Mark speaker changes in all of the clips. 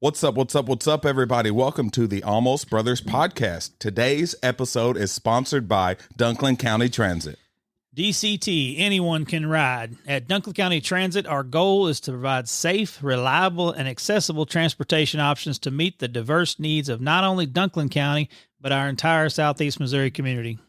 Speaker 1: What's up, everybody? Welcome to the Almost Brothers podcast. Today's episode is sponsored by Dunklin County Transit.
Speaker 2: DCT, anyone can ride. At Dunklin County Transit, our goal is to provide safe, reliable, and accessible transportation options to meet the diverse needs of not only Dunklin County, but our entire Southeast Missouri community.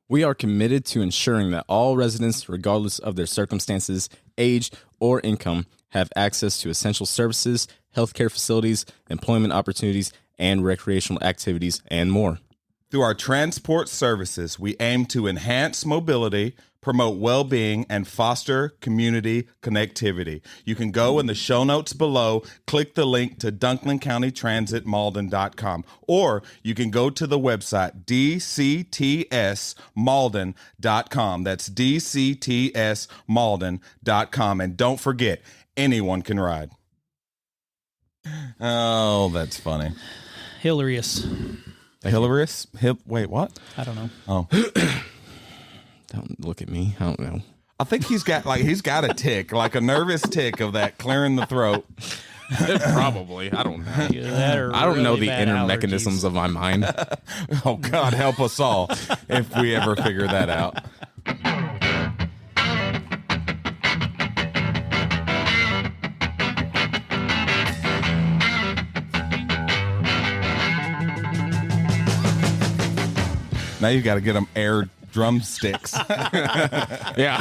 Speaker 3: We are committed to ensuring that all residents, regardless of their circumstances, age, or income, have access to essential services, healthcare facilities, employment opportunities, and recreational activities, and more.
Speaker 1: Through our transport services, we aim to enhance mobility, promote well-being, and foster community connectivity. You can go in the show notes below, click the link to DunklinCountyTransitMalden.com, or you can go to the website dctsmalden.com. That's dctsmalden.com. And don't forget, anyone can ride. Oh, that's funny.
Speaker 2: Hilarious.
Speaker 1: Hilarious? Wait, what?
Speaker 2: I don't know.
Speaker 1: Oh.
Speaker 3: Don't look at me. I don't know.
Speaker 1: I think he's got a tick, like a nervous tick of that clearing the throat.
Speaker 3: Probably. I don't know. I don't know the inner mechanisms of my mind.
Speaker 1: Oh, God, help us all if we ever figure that out. Now you got to get them air drumsticks.
Speaker 3: Yeah.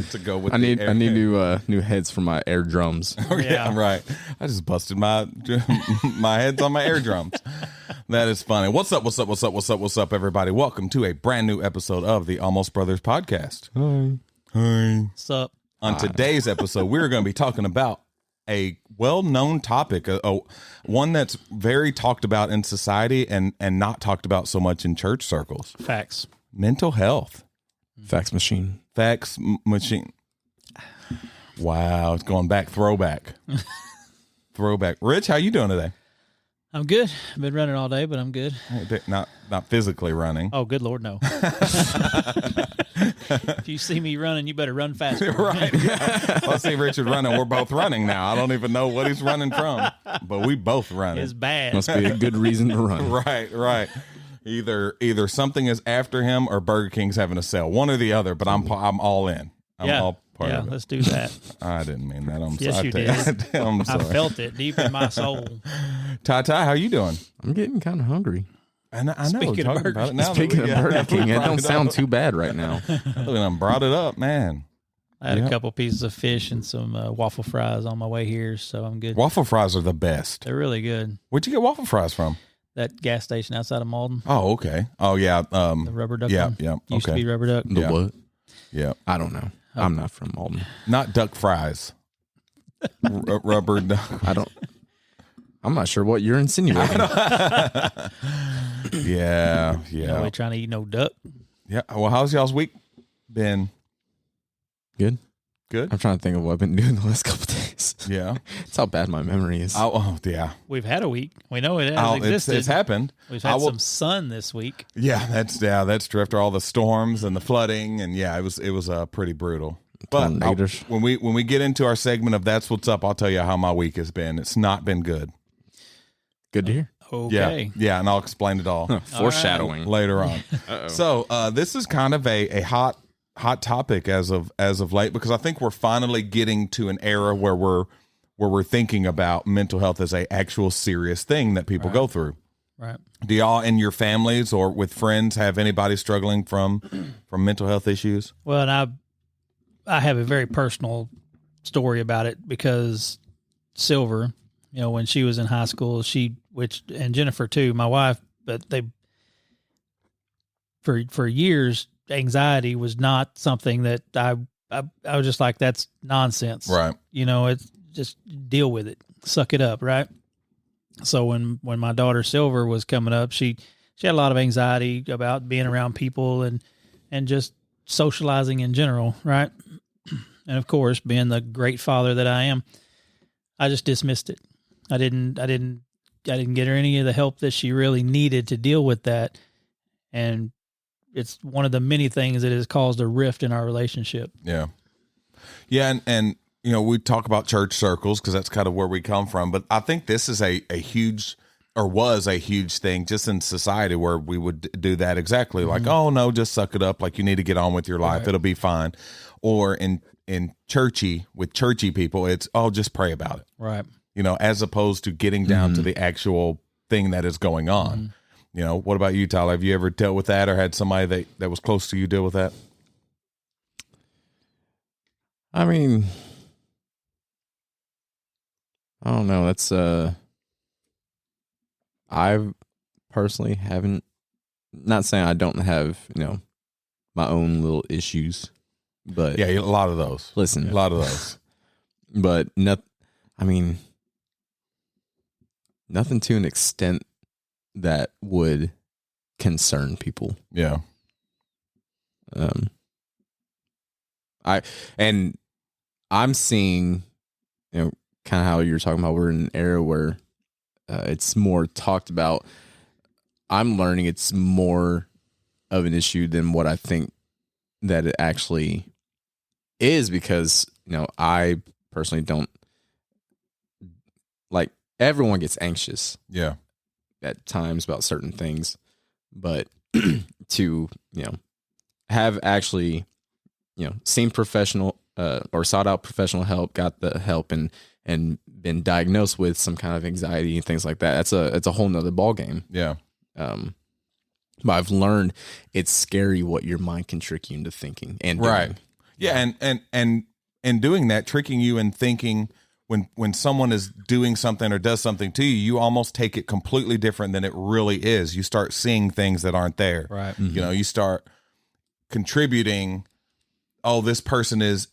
Speaker 1: To go with
Speaker 3: I need new heads for my air drums.
Speaker 1: Yeah, right. I just busted my heads on my air drums. That is funny. What's up, everybody? Welcome to a brand new episode of the Almost Brothers podcast.
Speaker 3: Hi.
Speaker 2: What's up?
Speaker 1: On today's episode, we're going to be talking about a well-known topic, one that's very talked about in society and not talked about so much in church circles.
Speaker 2: Facts.
Speaker 1: Mental health.
Speaker 3: Fax machine.
Speaker 1: Machine. Wow, it's going back. Throwback. Rich, how you doing today?
Speaker 2: I'm good. I've been running all day, but I'm good.
Speaker 1: Not physically running.
Speaker 2: Oh, good Lord, no. If you see me running, you better run faster.
Speaker 1: Right. Yeah. I see Richard running. We're both running now. I don't even know what he's running from, but we both running.
Speaker 2: It's bad.
Speaker 3: Must be a good reason to run.
Speaker 1: Right. Either something is after him or Burger King's having a sale. One or the other, but I'm all in. I'm all part of it.
Speaker 2: Let's do that.
Speaker 1: I didn't mean that. I'm
Speaker 2: yes,
Speaker 1: sorry.
Speaker 2: You did.
Speaker 1: I'm sorry.
Speaker 2: I felt it deep in my soul.
Speaker 1: Ty, how you doing?
Speaker 3: I'm getting kind of hungry.
Speaker 1: I know.
Speaker 2: Speaking of Burger
Speaker 3: King, it don't sound too bad right now.
Speaker 1: I brought it up, man.
Speaker 2: I had a couple pieces of fish and some waffle fries on my way here, so I'm good.
Speaker 1: Waffle fries are the best.
Speaker 2: They're really good.
Speaker 1: Where'd you get waffle fries from?
Speaker 2: That gas station outside of Malden.
Speaker 1: Oh, okay. Oh, yeah.
Speaker 2: The Rubber Duck one.
Speaker 1: Yeah.
Speaker 2: Used to be Rubber Duck.
Speaker 3: The what?
Speaker 1: Yeah.
Speaker 3: I don't know. I'm not from Malden.
Speaker 1: Not duck fries. Rubber duck.
Speaker 3: I'm not sure what you're insinuating.
Speaker 1: Yeah.
Speaker 2: Nobody trying to eat no duck.
Speaker 1: Yeah. Well, how's y'all's week been?
Speaker 3: Good.
Speaker 1: Good.
Speaker 3: I'm trying to think of what I've been doing the last couple of days.
Speaker 1: Yeah.
Speaker 3: It's how bad my memory is.
Speaker 1: Oh, yeah.
Speaker 2: We've had a week. We know it has existed.
Speaker 1: It's happened.
Speaker 2: We've had some sun this week.
Speaker 1: Yeah, that's after all the storms and the flooding, and it was pretty brutal. But when we get into our segment of That's What's Up, I'll tell you how my week has been. It's not been good.
Speaker 3: Good to hear.
Speaker 2: Okay.
Speaker 1: Yeah, and I'll explain it all.
Speaker 3: Foreshadowing
Speaker 1: later on. So this is kind of a hot topic as of late, because I think we're finally getting to an era where we're thinking about mental health as a actual serious thing that people go through.
Speaker 2: Right.
Speaker 1: Do y'all in your families or with friends have anybody struggling from mental health issues?
Speaker 2: Well, and I have a very personal story about it, because Silver, when she was in high school, and Jennifer too, my wife, but they, for years, anxiety was not something that I was just like, that's nonsense.
Speaker 1: Right.
Speaker 2: It's just deal with it, suck it up. Right. So when my daughter Silver was coming up, she had a lot of anxiety about being around people and just socializing in general. Right. And of course, being the great father that I am, I just dismissed it. I didn't get her any of the help that she really needed to deal with that. And it's one of the many things that has caused a rift in our relationship.
Speaker 1: Yeah. Yeah. And we talk about church circles because that's kind of where we come from. But I think this is a huge, or was a huge thing just in society where we would do that exactly. Like, oh no, just suck it up. Like you need to get on with your life. Right. It'll be fine. Or with churchy people, it's, oh, just pray about it.
Speaker 2: Right.
Speaker 1: As opposed to getting down to the actual thing that is going on. What about you, Tyler? Have you ever dealt with that or had somebody that was close to you deal with that?
Speaker 3: I mean, I don't know. That's I personally haven't, not saying I don't have, my own little issues, but
Speaker 1: yeah, a lot of those.
Speaker 3: Listen,
Speaker 1: a lot of those,
Speaker 3: but nothing to an extent that would concern people.
Speaker 1: Yeah.
Speaker 3: I'm seeing, kind of how you're talking about, we're in an era where it's more talked about. I'm learning it's more of an issue than what I think that it actually is, because, I personally don't, like, everyone gets anxious.
Speaker 1: Yeah.
Speaker 3: At times about certain things, but to, have actually, seen professional or sought out professional help, got the help and been diagnosed with some kind of anxiety and things like that. It's a whole nother ball game.
Speaker 1: Yeah.
Speaker 3: But I've learned it's scary what your mind can trick you into thinking and doing.
Speaker 1: Right. Yeah. And doing that, tricking you in thinking when someone is doing something or does something to you, you almost take it completely different than it really is. You start seeing things that aren't there.
Speaker 2: Right.
Speaker 1: Mm-hmm. You start contributing, oh, this person is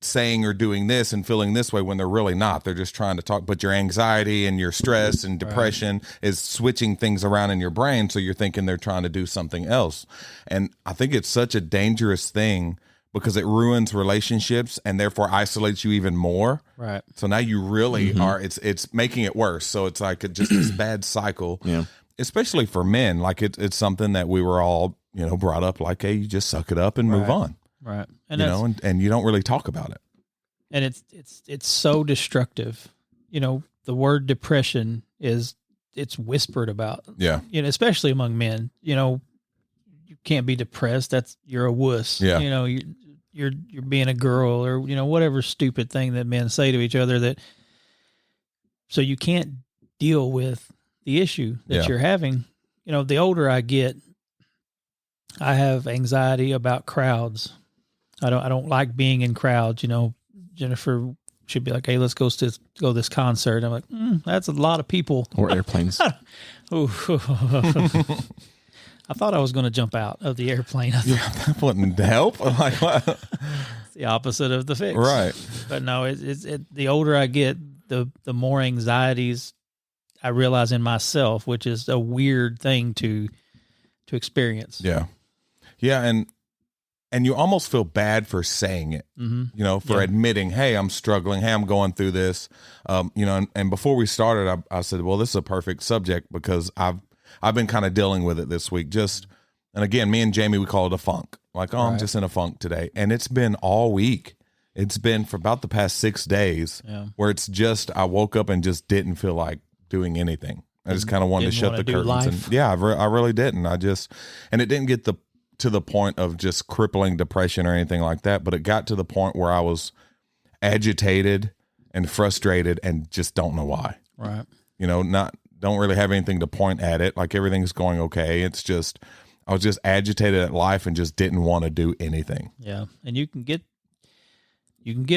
Speaker 1: saying or doing this and feeling this way when they're really not. They're just trying to talk, but your anxiety and your stress and depression is switching things around in your brain, so you're thinking they're trying to do something else. And I think it's such a dangerous thing because it ruins relationships and therefore isolates you even more.
Speaker 2: Right.
Speaker 1: So now you really are, it's making it worse. So it's like just this bad cycle, especially for men. Like it's something that we were all, brought up like, hey, you just suck it up and move on.
Speaker 2: Right.
Speaker 1: And and you don't really talk about it.
Speaker 2: And it's so destructive. The word depression it's whispered about.
Speaker 1: Yeah.
Speaker 2: Especially among men. You can't be depressed. You're a wuss.
Speaker 1: Yeah.
Speaker 2: You're being a girl or whatever stupid thing that men say to each other, so you can't deal with the issue that you're having. The older I get, I have anxiety about crowds. I don't like being in crowds. Jennifer should be like, hey, let's go to this concert. I'm like, that's a lot of people.
Speaker 3: Or airplanes.
Speaker 2: I thought I was going to jump out of the airplane.
Speaker 1: Yeah, that wouldn't help. Like what?
Speaker 2: It's the opposite of the fix.
Speaker 1: Right.
Speaker 2: But no, the older I get, the more anxieties I realize in myself, which is a weird thing to experience.
Speaker 1: Yeah. Yeah. And you almost feel bad for saying it, for admitting, hey, I'm struggling. Hey, I'm going through this. And before we started, I said, well, this is a perfect subject because I've been kind of dealing with it this week. And again, me and Jamie, we call it a funk. Like, I'm just in a funk today. And it's been all week. It's been for about the past 6 days where it's just, I woke up and just didn't feel like doing anything. I just kind of wanted to shut the curtains. And I really didn't. And it didn't get to the point of just crippling depression or anything like that. But it got to the point where I was agitated and frustrated and just don't know why.
Speaker 2: Right.
Speaker 1: Don't really have anything to point at it. Like everything's going okay. It's just, I was just agitated at life and just didn't want to do anything.
Speaker 2: Yeah. And you can get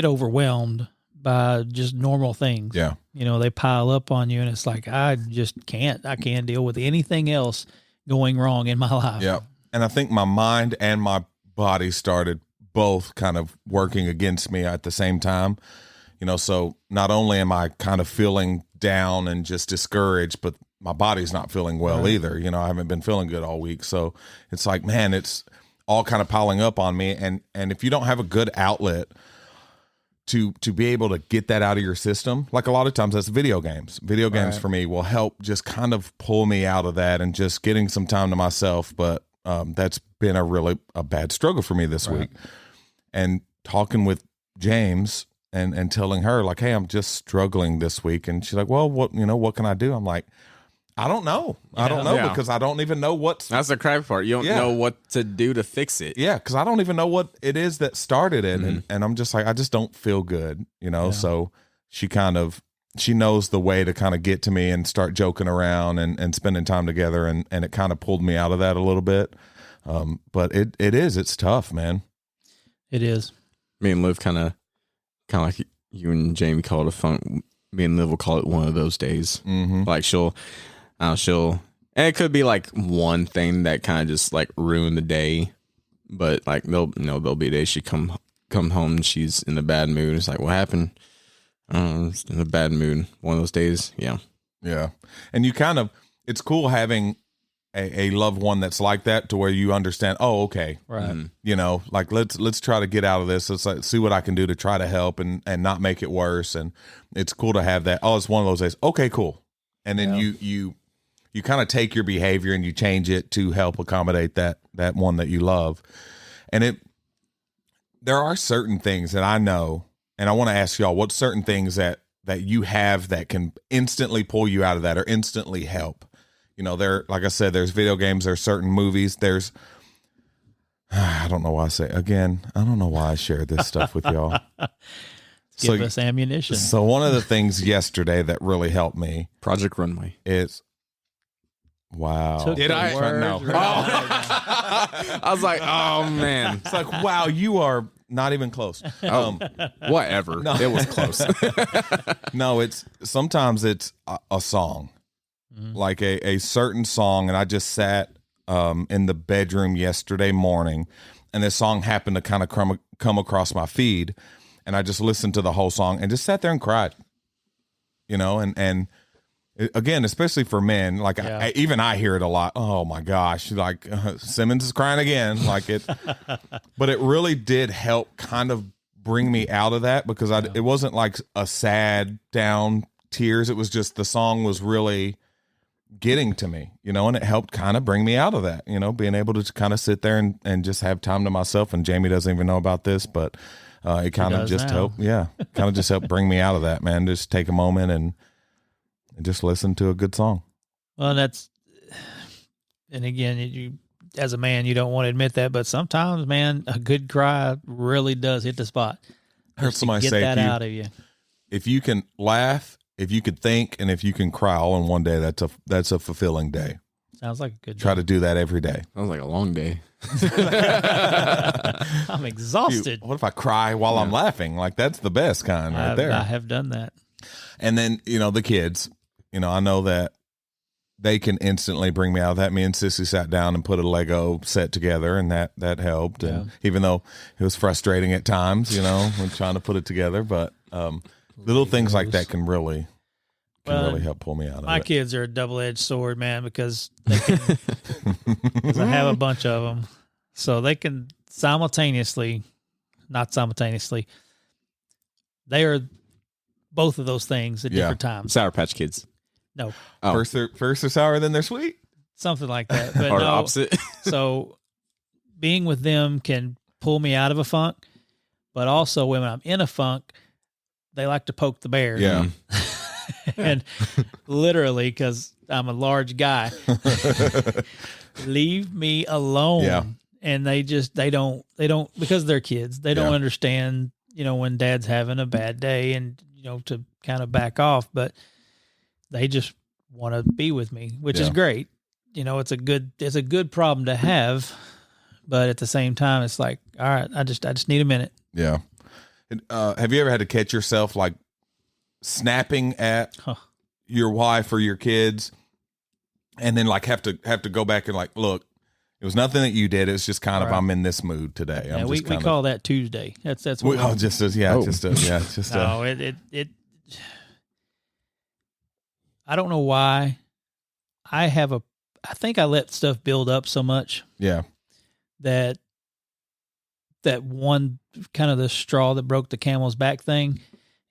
Speaker 2: overwhelmed by just normal things.
Speaker 1: Yeah.
Speaker 2: They pile up on you and it's like, I can't deal with anything else going wrong in my life.
Speaker 1: Yeah. And I think my mind and my body started both kind of working against me at the same time. So not only am I kind of feeling down and just discouraged, but my body's not feeling well either. I haven't been feeling good all week. So it's like, man, it's all kind of piling up on me. And if you don't have a good outlet to be able to get that out of your system, like a lot of times that's video games. Video games for me will help just kind of pull me out of that and just getting some time to myself. But that's been a bad struggle for me this week. And talking with James and telling her like, hey, I'm just struggling this week. And she's like, well, what can I do? I'm like, I don't know. I don't know because I don't even know
Speaker 3: That's the crappy part. You don't know what to do to fix it.
Speaker 1: Yeah, because I don't even know what it is that started it. And I'm just like, I just don't feel good, So she knows the way to kind of get to me and start joking around and spending time together. And it kind of pulled me out of that a little bit. But it's tough, man.
Speaker 2: It is.
Speaker 3: Me and Liv kind of like you and Jamie call it a fun. Me and Liv will call it one of those days.
Speaker 1: Mm-hmm.
Speaker 3: Like she'll, and it could be like one thing that kind of just like ruined the day, but like there'll be days she come home and she's in a bad mood. It's like, what happened? Just in a bad mood. One of those days. Yeah.
Speaker 1: Yeah. And it's cool having a loved one that's like that to where you understand, oh, okay.
Speaker 2: Right.
Speaker 1: Like let's try to get out of this. Let's see what I can do to try to help and not make it worse. And it's cool to have that. Oh, it's one of those days. Okay, cool. And then you kind of take your behavior and you change it to help accommodate that one that you love. And there are certain things that I know, and I want to ask y'all, what certain things that you have that can instantly pull you out of that or instantly help? Like I said, there's video games, there's certain movies, I don't know why I don't know why I shared this stuff with y'all.
Speaker 2: Give us ammunition.
Speaker 1: So one of the things yesterday that really helped me,
Speaker 3: Project Runway,
Speaker 1: is wow.
Speaker 2: Did I?
Speaker 1: No.
Speaker 3: I was like, oh man.
Speaker 1: It's like, wow, you are not even close.
Speaker 3: Whatever. No. It was close.
Speaker 1: No, sometimes it's a song. Like a certain song, and I just sat in the bedroom yesterday morning, and this song happened to kind of come across my feed, and I just listened to the whole song and just sat there and cried. And again, especially for men, like even I hear it a lot. Oh my gosh, like Simmons is crying again, like it. But it really did help kind of bring me out of that because it wasn't like a sad down tears. It was just the song was really getting to me, and it helped kind of bring me out of that, being able to kind of sit there and just have time to myself. And Jamie doesn't even know about this, but it kind of just helped. Yeah. Kind of just helped bring me out of that, man. Just take a moment and just listen to a good song.
Speaker 2: Well, and again, you, as a man, you don't want to admit that, but sometimes, man, a good cry really does hit the spot.
Speaker 1: I heard somebody
Speaker 2: get
Speaker 1: say
Speaker 2: that out of you.
Speaker 1: If you can laugh, if you could think, and if you can cry all in one day, that's a fulfilling day.
Speaker 2: Sounds like a good day.
Speaker 1: Try to do that every day.
Speaker 3: Sounds like a long day.
Speaker 2: I'm exhausted.
Speaker 1: Dude, what if I cry while I'm laughing? Like that's the best kind right there.
Speaker 2: I have done that.
Speaker 1: And then, the kids, I know that they can instantly bring me out of that. Me and Sissy sat down and put a Lego set together, and that helped. Yeah. And even though it was frustrating at times, when trying to put it together, but little things like that can really help pull me out of it.
Speaker 2: My kids are a double-edged sword, man, because because I have a bunch of them, so they can not simultaneously. They are both of those things at different times.
Speaker 3: Sour Patch Kids.
Speaker 2: No.
Speaker 1: Oh. First they're sour, then they're sweet.
Speaker 2: Something like that. But
Speaker 3: or opposite.
Speaker 2: So being with them can pull me out of a funk, but also when I'm in a funk, they like to poke the bear.
Speaker 1: Yeah.
Speaker 2: And literally, because I'm a large guy, leave me alone.
Speaker 1: Yeah.
Speaker 2: And they don't, because they're kids, they don't understand, when dad's having a bad day and, to kind of back off, but they just want to be with me, which is great. It's a good problem to have, but at the same time, it's like, all right, I just need a minute.
Speaker 1: Yeah. Have you ever had to catch yourself like snapping at your wife or your kids, and then like have to go back and like, look, it was nothing that you did. It's just kind of I'm in this mood today.
Speaker 2: Yeah, we call that Tuesday. That's what.
Speaker 1: No,
Speaker 2: it. I don't know why. I think I let stuff build up so much.
Speaker 1: Yeah.
Speaker 2: That one kind of the straw that broke the camel's back thing.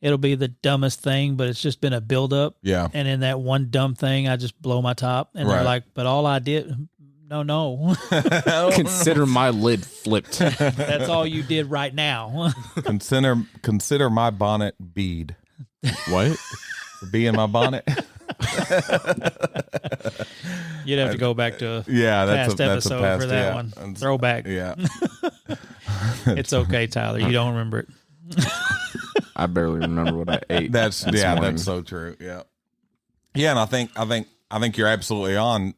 Speaker 2: It'll be the dumbest thing, but it's just been a buildup.
Speaker 1: Yeah.
Speaker 2: And in that one dumb thing, I just blow my top. And they're like, but all I did, No.
Speaker 3: Consider my lid flipped.
Speaker 2: That's all you did right now.
Speaker 1: Consider my bonnet bead.
Speaker 3: What?
Speaker 1: The bee in my bonnet.
Speaker 2: You'd have to go back to a
Speaker 1: that's
Speaker 2: past episode for that one. Throwback.
Speaker 1: Yeah.
Speaker 2: It's okay, Tyler. You don't remember it.
Speaker 3: I barely remember what I ate.
Speaker 1: That's so true. Yeah. Yeah, and I think you're absolutely on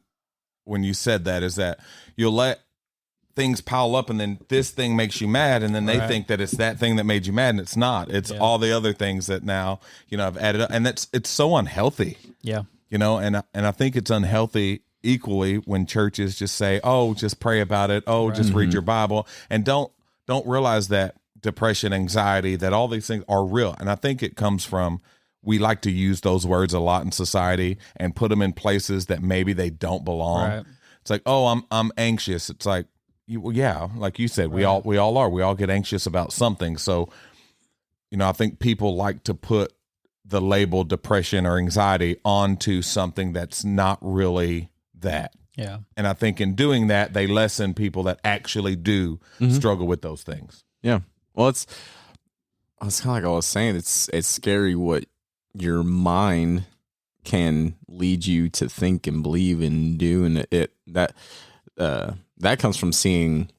Speaker 1: when you said that, is that you'll let things pile up and then this thing makes you mad, and then they think that it's that thing that made you mad, and it's not. It's all the other things that now, have added up, and it's so unhealthy.
Speaker 2: Yeah.
Speaker 1: And I think it's unhealthy equally when churches just say, "Oh, just pray about it. Oh, just read your Bible," and don't realize that depression, anxiety, that all these things are real. And I think it comes from, we like to use those words a lot in society and put them in places that maybe they don't belong. Right. It's like, "Oh, I'm anxious." It's like, like you said, we all are. We all get anxious about something. So, I think people like to put the label depression or anxiety onto something that's not really that.
Speaker 2: Yeah.
Speaker 1: And I think in doing that, they lessen people that actually do struggle with those things.
Speaker 3: Yeah. Well, it's kind of like I was saying, it's scary what your mind can lead you to think and believe and do. And that comes from seeing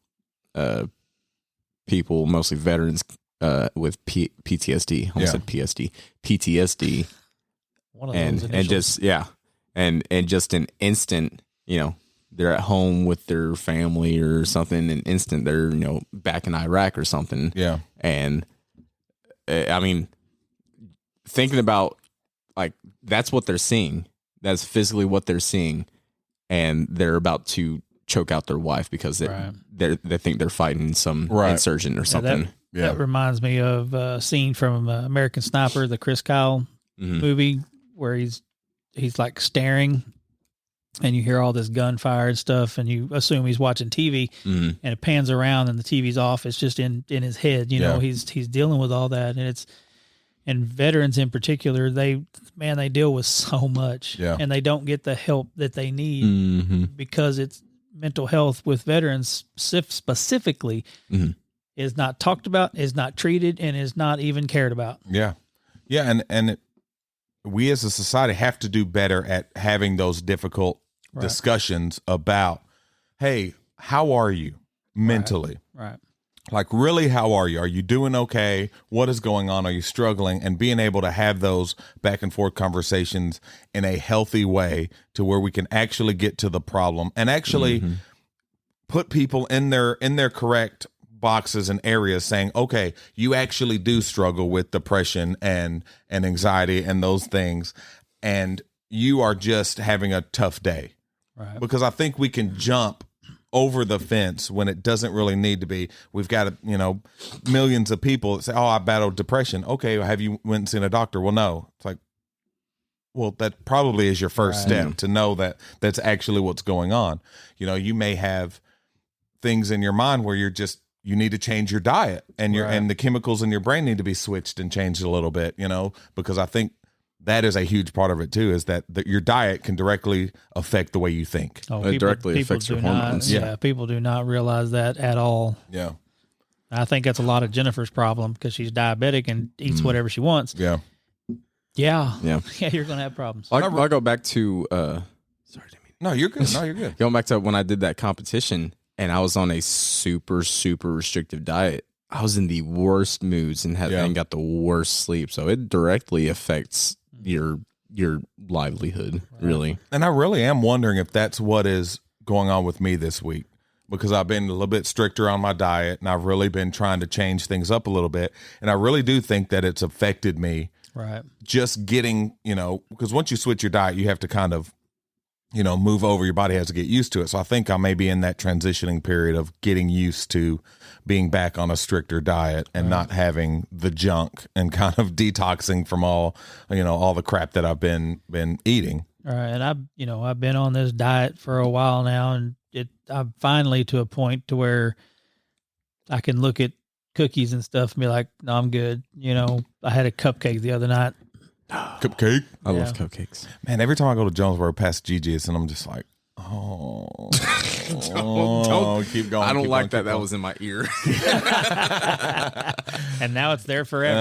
Speaker 3: people, mostly veterans, with PTSD. I almost said PTSD.
Speaker 2: One of those initials.
Speaker 3: and just an instant, they're at home with their family or something, an instant they're, back in Iraq or something.
Speaker 1: Yeah.
Speaker 3: And I mean, thinking about, like, that's what they're seeing. That's physically what they're seeing. And they're about to choke out their wife because they think they're fighting some insurgent or something.
Speaker 2: That reminds me of a scene from American Sniper, the Chris Kyle movie, where he's like staring, and you hear all this gunfire and stuff, and you assume he's watching TV, and it pans around and the TV's off. It's just in his head. He's dealing with all that, and veterans in particular, they deal with so much, and they don't get the help that they need because it's mental health with veterans specifically. Is not talked about, is not treated, and is not even cared about.
Speaker 1: Yeah. We as a society have to do better at having those difficult discussions about, hey, how are you mentally?
Speaker 2: Right.
Speaker 1: Like, really, how are you? Are you doing okay? What is going on? Are you struggling? And being able to have those back and forth conversations in a healthy way to where we can actually get to the problem and actually put people in their correct boxes and areas, saying, okay, you actually do struggle with depression and anxiety and those things, and you are just having a tough day.
Speaker 2: Right.
Speaker 1: Because I think we can jump over the fence when it doesn't really need to be. We've got millions of people that say, "Oh, I battled depression." Okay, have you went and seen a doctor? Well, no. It's like, well, that probably is your first step to know that that's actually what's going on. You may have things in your mind where you need to change your diet, and and the chemicals in your brain need to be switched and changed a little bit, because I think that is a huge part of it too, is that your diet can directly affect the way you think.
Speaker 3: It directly affects your hormones.
Speaker 2: People do not realize that at all.
Speaker 1: Yeah.
Speaker 2: I think that's a lot of Jennifer's problem because she's diabetic and eats whatever she wants.
Speaker 1: Yeah.
Speaker 2: Yeah, you're going to have problems.
Speaker 3: I'll go back to, sorry, Jimmy.
Speaker 1: No, you're good. No, you're good.
Speaker 3: Going back to when I did that competition, and I was on a super, super restrictive diet. I was in the worst moods and got the worst sleep. So it directly affects your livelihood, really.
Speaker 1: And I really am wondering if that's what is going on with me this week, because I've been a little bit stricter on my diet, and I've really been trying to change things up a little bit. And I really do think that it's affected me.
Speaker 2: Right.
Speaker 1: Just getting, because once you switch your diet, you have to kind of, move over. Your body has to get used to it. So I think I may be in that transitioning period of getting used to being back on a stricter diet and not having the junk, and kind of detoxing from all the crap that I've been eating.
Speaker 2: All right. And I've been on this diet for a while now, and I'm finally to a point to where I can look at cookies and stuff and be like, no, I'm good. I had a cupcake the other night.
Speaker 1: Cupcake?
Speaker 3: I love cupcakes.
Speaker 1: Man, every time I go to Jonesboro past Gigi's, and I'm just like, oh.
Speaker 3: don't
Speaker 1: keep going.
Speaker 3: I don't
Speaker 1: keep
Speaker 3: like
Speaker 1: going,
Speaker 3: that. That was in my ear.
Speaker 2: And now it's there forever.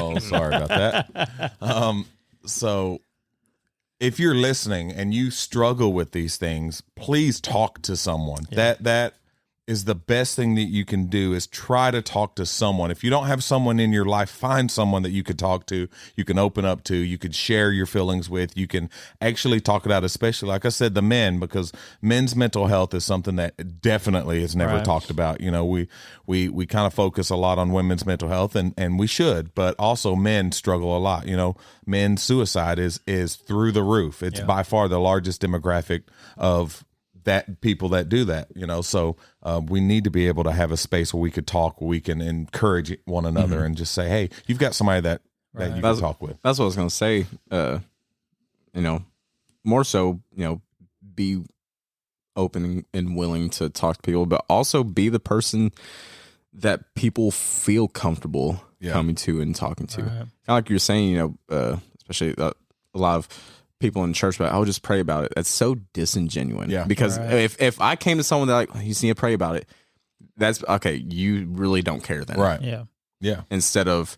Speaker 1: Oh, sorry about that. So if you're listening and you struggle with these things, please talk to someone.
Speaker 2: Yeah.
Speaker 1: That is the best thing that you can do, is try to talk to someone. If you don't have someone in your life, find someone that you could talk to, you can open up to, you could share your feelings with, you can actually talk it out, especially, like I said, the men, because men's mental health is something that definitely is never talked about. You know, we kind of focus a lot on women's mental health, and we should, but also men struggle a lot. You know, men's suicide is through the roof. It's by far the largest demographic of that people that do that, you know. So we need to be able to have a space where we could talk, where we can encourage one another and just say, hey, you've got somebody that you can talk with.
Speaker 3: That's what I was going to say. You know, more so, you know, be open and willing to talk to people, but also be the person that people feel comfortable coming to and talking to. Kind of like you're saying, you know, especially a lot of people in church, but I'll just pray about it. That's so disingenuous. Yeah. Because if I came to someone that like, you just need to pray about it, that's okay. You really don't care then.
Speaker 1: Right.
Speaker 2: Yeah.
Speaker 1: Yeah.
Speaker 3: Instead of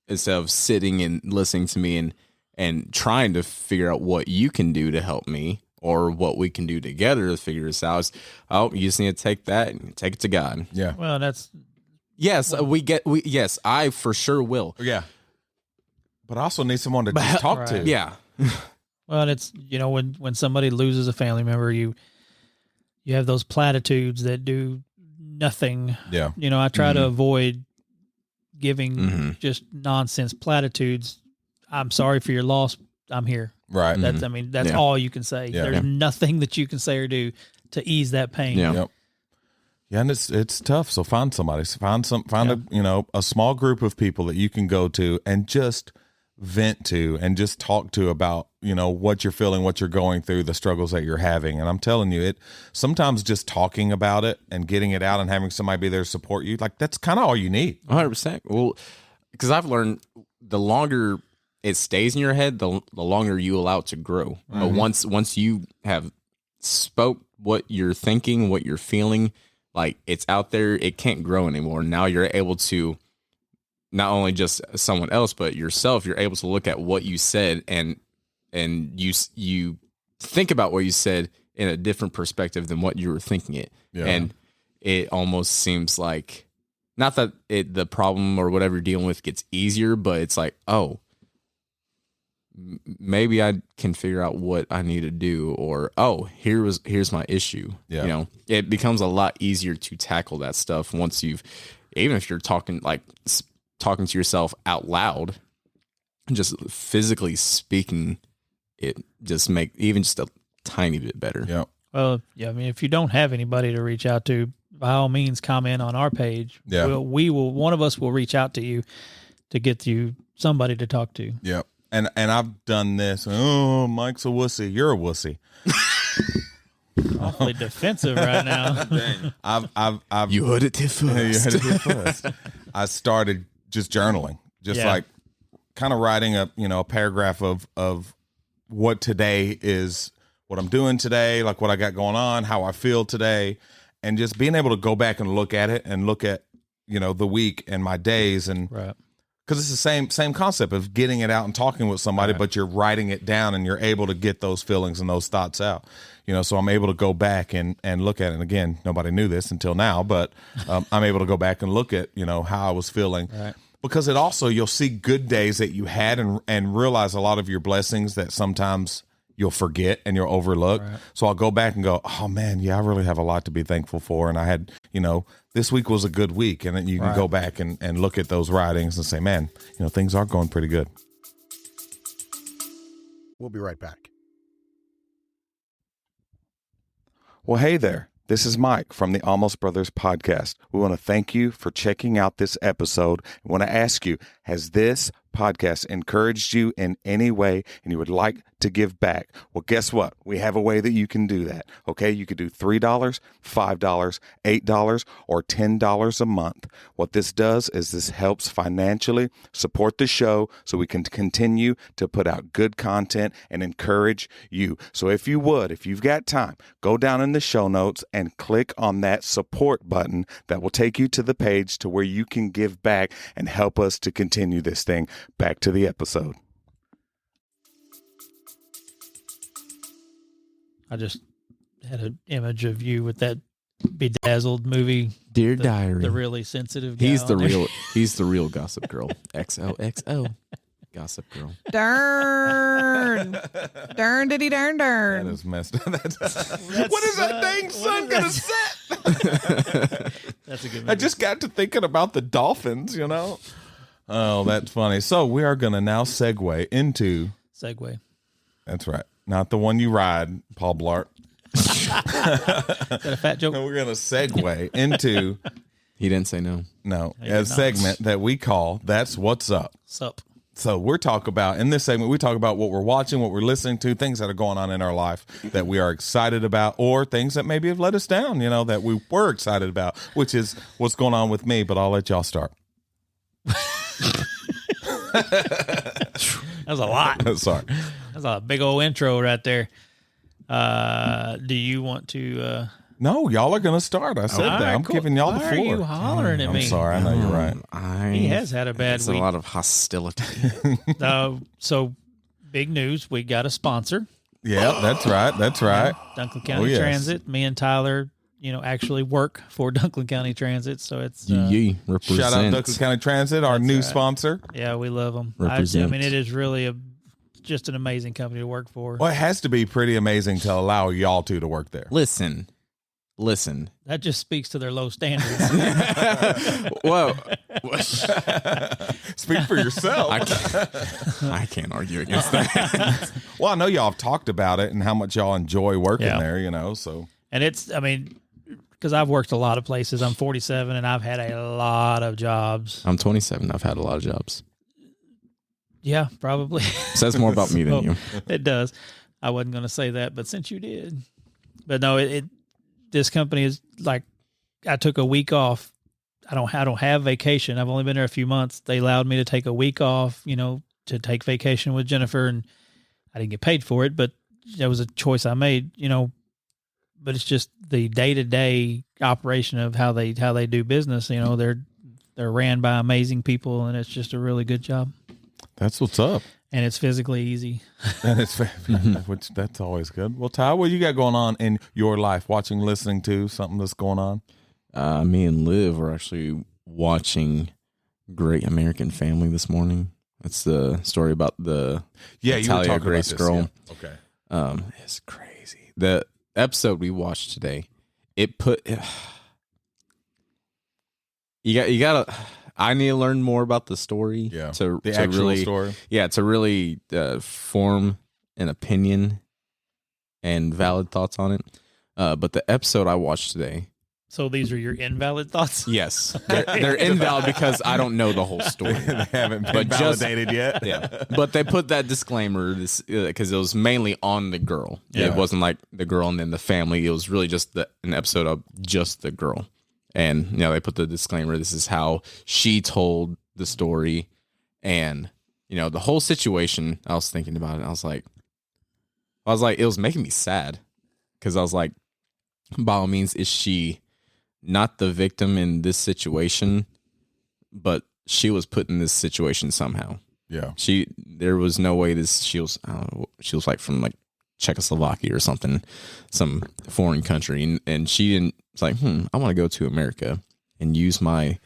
Speaker 3: sitting and listening to me and trying to figure out what you can do to help me or what we can do together to figure this out. You just need to take that and take it to God.
Speaker 1: Yeah.
Speaker 2: Well, that's.
Speaker 3: Yes, yes, I for sure will.
Speaker 1: Yeah. But I also need someone to just talk to.
Speaker 3: Yeah.
Speaker 2: Well, it's, you know, when somebody loses a family member, you have those platitudes that do nothing.
Speaker 1: Yeah.
Speaker 2: You know, I try to avoid giving just nonsense platitudes. I'm sorry for your loss. I'm here.
Speaker 1: Right.
Speaker 2: That's, I mean, that's all you can say.
Speaker 1: Yeah.
Speaker 2: There's nothing that you can say or do to ease that pain.
Speaker 3: Yeah.
Speaker 1: Yep. Yeah, and it's tough. So find somebody. Find a small group of people that you can go to and just vent to and just talk to about, you know, what you're feeling, what you're going through, the struggles that you're having. And I'm telling you, it sometimes just talking about it and getting it out and having somebody be there to support you, like that's kind of all you need.
Speaker 3: 100%. Well, because I've learned the longer it stays in your head, the longer you allow it to grow. But once you have spoke what you're thinking, what you're feeling, like it's out there, it can't grow anymore. Now you're able to, not only just someone else, but yourself, you're able to look at what you said and you think about what you said in a different perspective than what you were thinking it. Yeah. And it almost seems like, not that the problem or whatever you're dealing with gets easier, but it's like, oh, maybe I can figure out what I need to do, or, oh, here's my issue. Yeah. You know, it becomes a lot easier to tackle that stuff once even if you're talking to yourself out loud, just physically speaking, it just make even just a tiny bit better.
Speaker 1: Yeah.
Speaker 2: Well, yeah. I mean, if you don't have anybody to reach out to, by all means, comment on our page.
Speaker 1: Yeah.
Speaker 2: One of us will reach out to you to get you somebody to talk to.
Speaker 1: Yeah. And I've done this. Oh, Mike's a wussy. You're a wussy.
Speaker 2: Awfully defensive right now.
Speaker 1: I've
Speaker 3: you heard it here first.
Speaker 1: I started just journaling, like kind of writing a paragraph of what today is, what I'm doing today, like what I got going on, how I feel today, and just being able to go back and look at it and look at, the week and my days, and because it's the same concept of getting it out and talking with somebody, but you're writing it down and you're able to get those feelings and those thoughts out. So I'm able to go back and look at it. And again, nobody knew this until now, but I'm able to go back and look at, how I was feeling. Right. Because it also, you'll see good days that you had and realize a lot of your blessings that sometimes you'll forget and you'll overlook. Right. So I'll go back and go, oh man, yeah, I really have a lot to be thankful for. And I had, this week was a good week. And then you can go back and look at those writings and say, man, things are going pretty good.
Speaker 4: We'll be right back.
Speaker 1: Well, hey there. This is Mike from the Almost Brothers podcast. We want to thank you for checking out this episode. I want to ask you, has this podcast encouraged you in any way and you would like to give back, well, guess what? We have a way that you can do that. Okay. You could do $3, $5, $8, or $10 a month. What this does is this helps financially support the show so we can continue to put out good content and encourage you. So if you've got time, go down in the show notes and click on that support button that will take you to the page to where you can give back and help us to continue this thing. Back to the episode.
Speaker 2: I just had an image of you with that Bedazzled movie.
Speaker 3: Dear Diary.
Speaker 2: The really sensitive guy.
Speaker 3: He's the real Gossip Girl. XOXO. Gossip Girl.
Speaker 4: Darn. Darn diddy darn darn.
Speaker 1: That is messed up. What is that dang sun going to set?
Speaker 2: That's a good movie.
Speaker 1: I just got to thinking about the dolphins, you know? Oh, that's funny. So we are going to now segue into...
Speaker 2: Segway.
Speaker 1: That's right. Not the one you ride, Paul Blart.
Speaker 2: Is that a fat joke?
Speaker 1: No, we're going to segue into...
Speaker 3: He didn't say no.
Speaker 1: No, a segment that we call That's What's Up.
Speaker 2: Sup.
Speaker 1: So we're talking about, in this segment, we talk about what we're watching, what we're listening to, things that are going on in our life that we are excited about, or things that maybe have let us down, you know, that we were excited about, which is what's going on with me, but I'll let y'all start.
Speaker 2: That was a lot.
Speaker 1: Sorry.
Speaker 2: That's a big old intro right there. Do you want to...
Speaker 1: No, y'all are going to start. I said that.
Speaker 2: right,
Speaker 1: I'm
Speaker 2: cool.
Speaker 1: giving y'all the
Speaker 2: Why
Speaker 1: floor.
Speaker 2: are you hollering at
Speaker 1: I'm
Speaker 2: me?
Speaker 1: sorry. I know you're right.
Speaker 2: He has had a bad
Speaker 3: It's
Speaker 2: week.
Speaker 3: a lot of hostility.
Speaker 2: So, big news. We got a sponsor.
Speaker 1: Yeah, that's right. That's right.
Speaker 2: Dunklin County
Speaker 1: yes.
Speaker 2: Transit. Me and Tyler, actually work for Dunklin County Transit. So it's...
Speaker 3: Yee represents.
Speaker 1: Shout out Dunklin County Transit, our new sponsor.
Speaker 2: Yeah, we love them. I
Speaker 3: Represents.
Speaker 2: mean, it is really just an amazing company to work for.
Speaker 1: Well, it has to be pretty amazing to allow y'all two to work there.
Speaker 3: Listen.
Speaker 2: That just speaks to their low standards.
Speaker 3: Whoa.
Speaker 1: Speak for yourself.
Speaker 3: I can't argue against that.
Speaker 1: Well, I know y'all have talked about it and how much y'all enjoy working
Speaker 2: Yeah.
Speaker 1: there, so.
Speaker 2: And because I've worked a lot of places. I'm 47 and I've had a lot of jobs.
Speaker 3: I'm 27. I've had a lot of jobs.
Speaker 2: Yeah, probably.
Speaker 3: Says more about me than you.
Speaker 2: It does. I wasn't going to say that, but since you did. But no, this company is like, I took a week off. I don't have vacation. I've only been there a few months. They allowed me to take a week off, to take vacation with Jennifer, and I didn't get paid for it, but that was a choice I made, but it's just the day-to-day operation of how they do business. They're ran by amazing people, and it's just a really good job.
Speaker 1: That's what's up.
Speaker 2: And it's physically easy.
Speaker 1: And it's which that's always good. Well, Ty, what you got going on in your life? Watching, listening to something that's going on?
Speaker 3: Me and Liv were actually watching Great American Family this morning. It's the story about the
Speaker 1: you were
Speaker 3: Natalia
Speaker 1: talking
Speaker 3: Grace
Speaker 1: about this,
Speaker 3: girl.
Speaker 1: yeah. Okay.
Speaker 3: It's crazy. The episode we watched today, it put you gotta. I need to learn more about the story.
Speaker 1: Yeah.
Speaker 3: To
Speaker 1: actual
Speaker 3: really,
Speaker 1: story.
Speaker 3: Yeah, to really form an opinion and valid thoughts on it. But the episode I watched today.
Speaker 2: So these are your invalid thoughts?
Speaker 3: Yes, they're invalid because I don't know the whole story.
Speaker 1: They haven't been validated yet.
Speaker 3: Yeah, but they put that disclaimer because it was mainly on the girl.
Speaker 1: Yeah.
Speaker 3: It wasn't like the girl and then the family. It was really just an episode of just the girl. And they put the disclaimer. This is how she told the story, and the whole situation. I was thinking about it. I was like, it was making me sad because I was like, by all means, is she not the victim in this situation, but she was put in this situation somehow.
Speaker 1: Yeah.
Speaker 3: There was no way she was like from like Czechoslovakia or something, some foreign country. And she didn't, it's like, I want to go to America and use my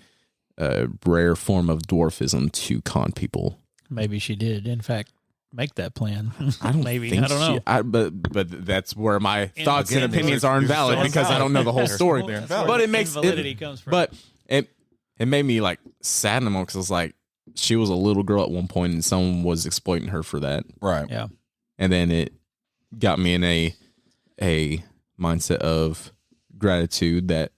Speaker 3: rare form of dwarfism to con people.
Speaker 2: Maybe she did, in fact, make that plan.
Speaker 3: I don't
Speaker 2: Maybe.
Speaker 3: think
Speaker 2: I don't know.
Speaker 3: But that's where my thoughts and opinions are
Speaker 1: you're
Speaker 3: invalid
Speaker 1: so
Speaker 3: because I don't know the whole story.
Speaker 1: That's where
Speaker 3: But it makes
Speaker 2: Invalidity comes from.
Speaker 3: But it made me like sad in a moment because it was like she was a little girl at one point and someone was exploiting her for that.
Speaker 1: Right.
Speaker 2: Yeah.
Speaker 3: And then it got me in a mindset of gratitude that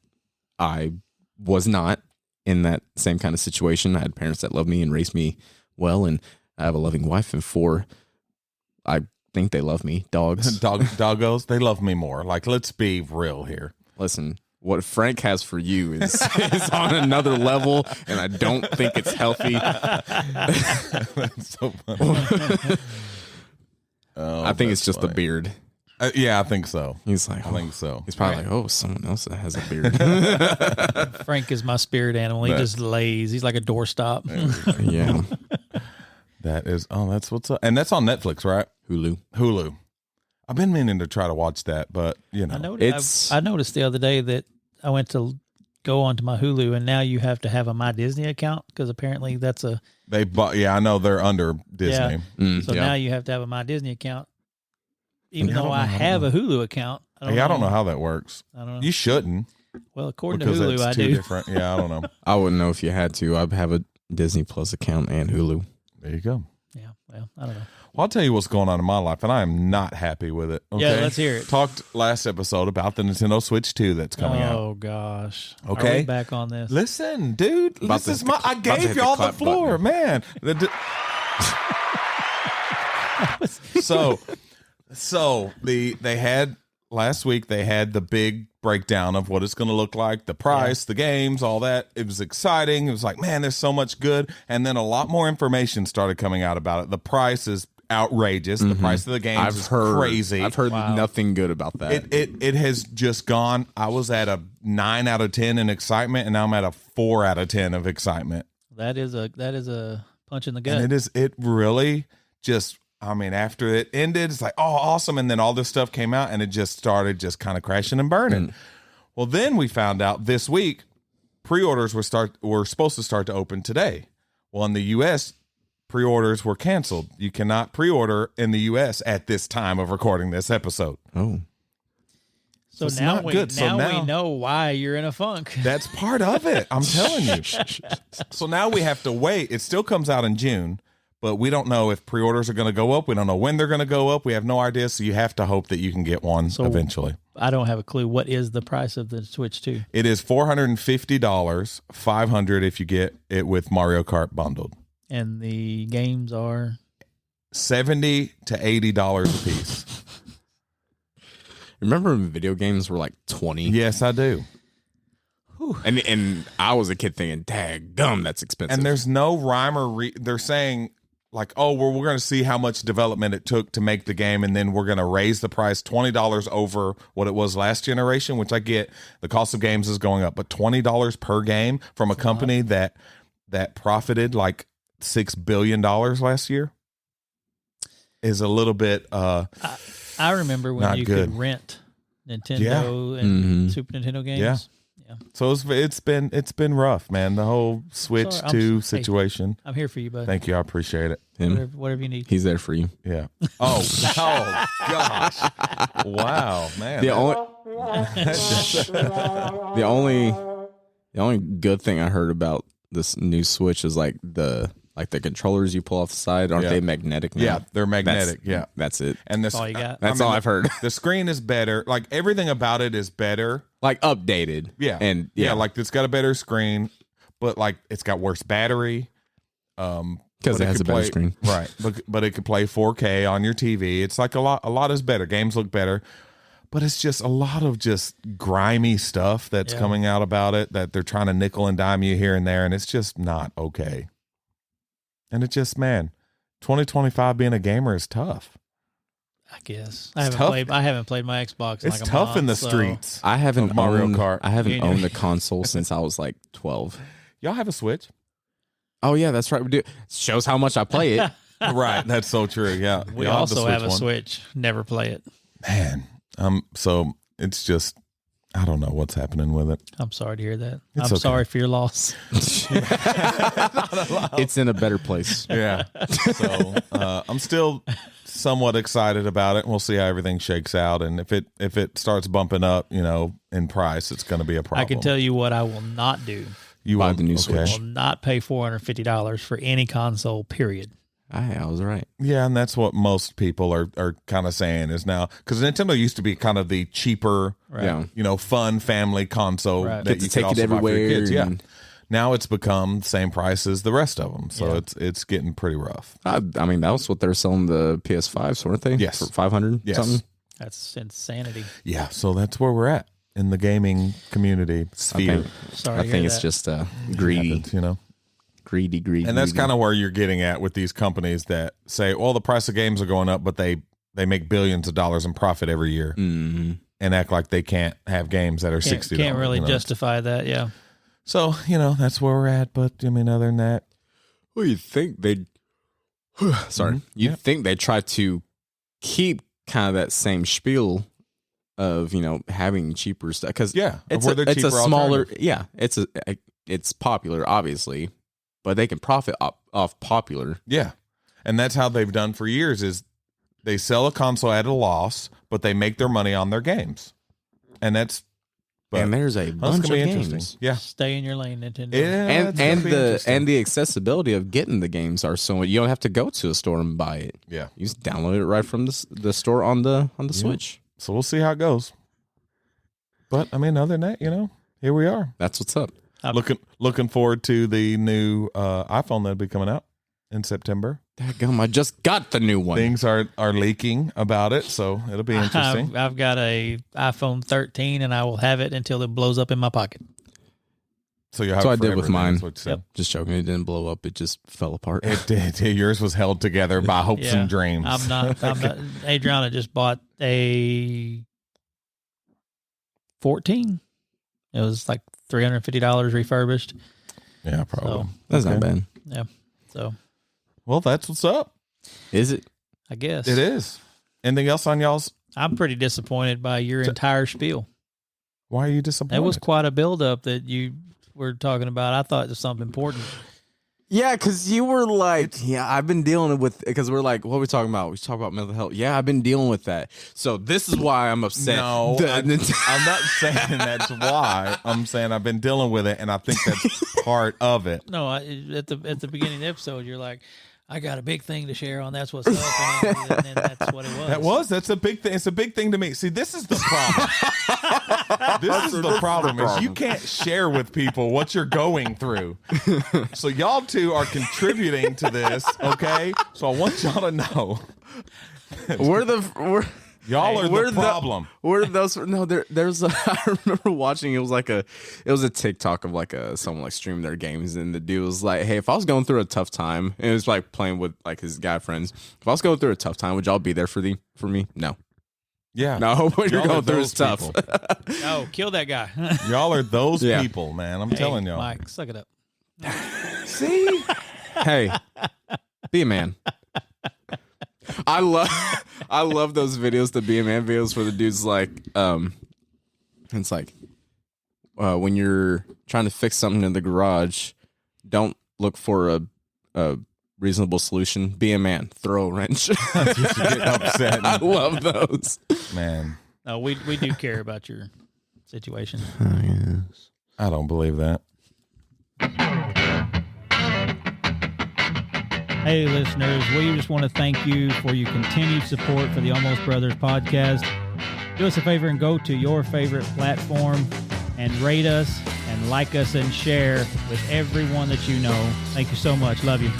Speaker 3: I was not in that same kind of situation. I had parents that loved me and raised me well, and I have a loving wife and 4. I think they love me. Dogs.
Speaker 1: Doggos, they love me more. Like, let's be real here.
Speaker 3: Listen, what Frank has for you is on another level, and I don't think it's healthy.
Speaker 1: That's so funny.
Speaker 3: I think it's just the beard.
Speaker 1: Yeah, I think so.
Speaker 3: He's like,
Speaker 1: I think so.
Speaker 3: He's probably like, oh, someone else that has a beard.
Speaker 2: Frank is my spirit animal. He just lays. He's like a doorstop.
Speaker 3: Yeah.
Speaker 1: That's what's up. And that's on Netflix, right? Hulu. I've been meaning to try to watch that, but
Speaker 2: I noticed the other day that I went to go onto my Hulu, and now you have to have a My Disney account because apparently that's a
Speaker 1: they bought. Yeah, I know they're under Disney.
Speaker 2: Yeah. So now you have to have a My Disney account, even though I have a Hulu account.
Speaker 1: I don't know how that works.
Speaker 2: I don't know.
Speaker 1: You shouldn't.
Speaker 2: Well, according to Hulu, I do.
Speaker 1: Different. Yeah, I don't know.
Speaker 3: I wouldn't know if you had to. I'd have a Disney Plus account and Hulu.
Speaker 1: There you go.
Speaker 2: Yeah. Well, I don't know.
Speaker 1: Well, I'll tell you what's going on in my life, and I am not happy with it. Okay?
Speaker 2: Yeah, let's hear it.
Speaker 1: Talked last episode about the Nintendo Switch 2 that's coming out.
Speaker 2: Oh, gosh.
Speaker 1: Okay.
Speaker 2: Are we back on this?
Speaker 1: Listen, dude. I gave y'all the floor, man. They had last week. They had the big breakdown of what it's going to look like, the price, the games, all that. It was exciting. It was like, man, there's so much good, and then a lot more information started coming out about it. The price is outrageous. The price of the games is crazy.
Speaker 3: I've heard nothing good about that.
Speaker 1: It has just gone. I was at a 9 out of 10 in excitement, and now I'm at a 4 out of 10 of excitement.
Speaker 2: That is a punch in the gut.
Speaker 1: And it really just. I mean, after it ended, it's like, oh, awesome. And then all this stuff came out, and it just started just kind of crashing and burning. Well, then we found out this week, pre-orders were supposed to start to open today. Well, in the U.S., pre-orders were canceled. You cannot pre-order in the U.S. at this time of recording this episode.
Speaker 3: Oh.
Speaker 2: So now we know why you're in a funk.
Speaker 1: That's part of it. I'm telling you. So now we have to wait. It still comes out in June. But we don't know if pre-orders are going to go up. We don't know when they're going to go up. We have no idea. So you have to hope that you can get one eventually.
Speaker 2: I don't have a clue. What is the price of the Switch 2?
Speaker 1: It is $450, $500 if you get it with Mario Kart bundled.
Speaker 2: And the games are
Speaker 1: $70 to $80 a piece.
Speaker 3: Remember when video games were like 20?
Speaker 1: Yes, I do.
Speaker 3: And I was a kid thinking, daggum, that's expensive.
Speaker 1: And there's no rhyme or they're saying like, oh, well, we're going to see how much development it took to make the game, and then we're going to raise the price $20 over what it was last generation, which I get. The cost of games is going up, but $20 per game from a company that profited like $6 billion last year is a little bit
Speaker 2: I remember when you could rent Nintendo and Super Nintendo games.
Speaker 1: Yeah. So it's been rough, man. The whole Switch 2 situation.
Speaker 2: I'm here for you, bud.
Speaker 1: Thank you. I appreciate it.
Speaker 2: Whatever you need.
Speaker 3: He's there for you.
Speaker 1: Yeah. Oh gosh. Wow, man.
Speaker 3: The only good thing I heard about this new Switch is like the controllers you pull off the side, aren't they magnetic now?
Speaker 1: Yeah, they're magnetic.
Speaker 3: That's it.
Speaker 1: And
Speaker 2: that's all you got.
Speaker 3: That's all I've heard.
Speaker 1: The screen is better. Like everything about it is better.
Speaker 3: Like updated.
Speaker 1: Yeah.
Speaker 3: And
Speaker 1: like it's got a better screen, but like it's got worse battery.
Speaker 3: Because it has a better screen.
Speaker 1: Right. But it could play 4K on your TV. It's like a lot is better. Games look better. But it's just a lot of just grimy stuff that's coming out about it that they're trying to nickel and dime you here and there, and it's just not okay. And it just, man, 2025 being a gamer is tough.
Speaker 2: I guess I haven't played my Xbox.
Speaker 1: It's tough in the streets.
Speaker 3: I haven't
Speaker 1: Mario Kart.
Speaker 3: I haven't owned a console since I was like 12.
Speaker 1: Y'all have a Switch?
Speaker 3: Oh yeah, that's right. We do. Shows how much I play it.
Speaker 1: Right, that's so true. Yeah,
Speaker 2: we also have a Switch. Never play it.
Speaker 1: Man, so it's just. I don't know what's happening with it.
Speaker 2: I'm sorry to hear that. I'm sorry for your loss.
Speaker 3: It's in a better place.
Speaker 1: Yeah. So I'm still somewhat excited about it. We'll see how everything shakes out. And if it starts bumping up, in price, it's going to be a problem.
Speaker 2: I can tell you what I will not do.
Speaker 3: You buy the new Switch.
Speaker 2: I will not pay $450 for any console, period.
Speaker 3: I was right.
Speaker 1: Yeah, and that's what most people are kind of saying is now, because Nintendo used to be kind of the cheaper, fun family console that you could
Speaker 3: take
Speaker 1: also
Speaker 3: it everywhere.
Speaker 1: buy for your kids. Yeah. now it's become the same price as the rest of them. So
Speaker 2: Yeah.
Speaker 1: it's getting pretty rough.
Speaker 3: I mean, that was what they're selling the PS5s, weren't they?
Speaker 1: Yes.
Speaker 3: For 500
Speaker 1: Yes.
Speaker 3: something.
Speaker 2: That's insanity.
Speaker 1: Yeah, so that's where we're at in the gaming community sphere.
Speaker 2: Sorry,
Speaker 3: I
Speaker 2: to
Speaker 3: think
Speaker 2: hear
Speaker 3: it's
Speaker 2: that.
Speaker 3: just greedy,
Speaker 1: Happens, you know.
Speaker 3: greedy.
Speaker 1: And that's kind of where you're getting at with these companies that say, well, the price of games are going up, but they make billions of dollars in profit every year
Speaker 3: Mm-hmm.
Speaker 1: and act like they can't have games that are $60.
Speaker 2: Can't really
Speaker 1: you know?
Speaker 2: justify that. Yeah.
Speaker 1: So, that's where we're at. But, I mean, other than that,
Speaker 3: Well, you think they'd sorry, you'd think they try to keep kind of that same spiel of having cheaper stuff because it's
Speaker 1: cheaper
Speaker 3: a smaller
Speaker 1: alternative.
Speaker 3: it's popular obviously, but they can profit off popular.
Speaker 1: Yeah. And that's how they've done for years is they sell a console at a loss, but they make their money on their games. And that's
Speaker 3: And there's a
Speaker 1: that's
Speaker 3: bunch
Speaker 1: gonna
Speaker 3: of
Speaker 1: be interesting.
Speaker 3: games.
Speaker 1: Yeah.
Speaker 2: Stay in your lane, Nintendo.
Speaker 1: Yeah, that's gonna be interesting.
Speaker 3: And the accessibility of getting the games are so you don't have to go to a store and buy it.
Speaker 1: Yeah.
Speaker 3: You just download it right from the store on the Switch.
Speaker 1: So we'll see how it goes. But I mean, other than that, here we are.
Speaker 3: That's what's up.
Speaker 1: Looking forward to the new iPhone that'll be coming out in September.
Speaker 3: Dadgum, I just got the new one.
Speaker 1: Things are leaking about it, so it'll be interesting.
Speaker 2: I've got a iPhone 13, and I will have it until it blows up in my pocket.
Speaker 1: So you have
Speaker 3: So
Speaker 1: it
Speaker 3: I did
Speaker 1: forever,
Speaker 3: with
Speaker 1: then,
Speaker 3: mine.
Speaker 1: is what you said.
Speaker 3: Just joking. It didn't blow up. It just fell apart.
Speaker 1: It did. Yours was held together by hopes
Speaker 2: Yeah.
Speaker 1: and dreams.
Speaker 2: I'm not. Adriana just bought a 14. It was like $350 refurbished.
Speaker 1: Yeah, probably.
Speaker 2: So,
Speaker 3: That's not
Speaker 1: Okay.
Speaker 3: bad.
Speaker 2: yeah. So
Speaker 1: Well, that's what's up.
Speaker 3: Is it?
Speaker 2: I guess
Speaker 1: It is. Anything else on y'all's?
Speaker 2: I'm pretty disappointed by your entire spiel.
Speaker 1: Why are you disappointed?
Speaker 2: That was quite a buildup that you were talking about. I thought it was something important.
Speaker 3: Yeah, because you were like, I've been dealing with, because we're like, what are we talking about? We talk about mental health. Yeah, I've been dealing with that. So this is why I'm upset.
Speaker 1: No, I'm not saying that's why. I'm saying I've been dealing with it, and I think that's part of it.
Speaker 2: No, at the beginning of the episode, you're like, I got a big thing to share on. That's what's up, and then that's what it was.
Speaker 1: That's a big thing. It's a big thing to me. See, this is the problem. This is the problem. Is you can't share with people what you're going through. So y'all two are contributing to this. Okay, so I want y'all to know y'all are the problem.
Speaker 3: Where those? No, there's. I remember watching. It was a TikTok of someone streaming their games, and the dude was like, "Hey, if I was going through a tough time, and it was like playing with his guy friends. If I was going through a tough time, would y'all be there for me? No,
Speaker 1: Yeah,
Speaker 3: no. What you're
Speaker 1: Y'all are
Speaker 3: going through is
Speaker 1: those
Speaker 3: tough.
Speaker 1: people.
Speaker 2: Oh, kill that guy.
Speaker 1: Y'all are those
Speaker 3: Yeah.
Speaker 1: people, man. I'm telling y'all.
Speaker 2: Mike, suck it up.
Speaker 3: See, hey, be a man. I love those videos, the Be a Man videos, where the dude's like, it's like, when you're trying to fix something in the garage, don't look for a reasonable solution. Be a man. Throw a wrench.
Speaker 1: That's what you get upset.
Speaker 3: I love those.
Speaker 1: Man,
Speaker 2: No, we do care about your situation.
Speaker 1: I don't believe that.
Speaker 2: Hey, listeners, we just want to thank you for your continued support for the Almost Brothers podcast. Do us a favor and go to your favorite platform and rate us and like us and share with everyone that you know. Thank you so much. Love you.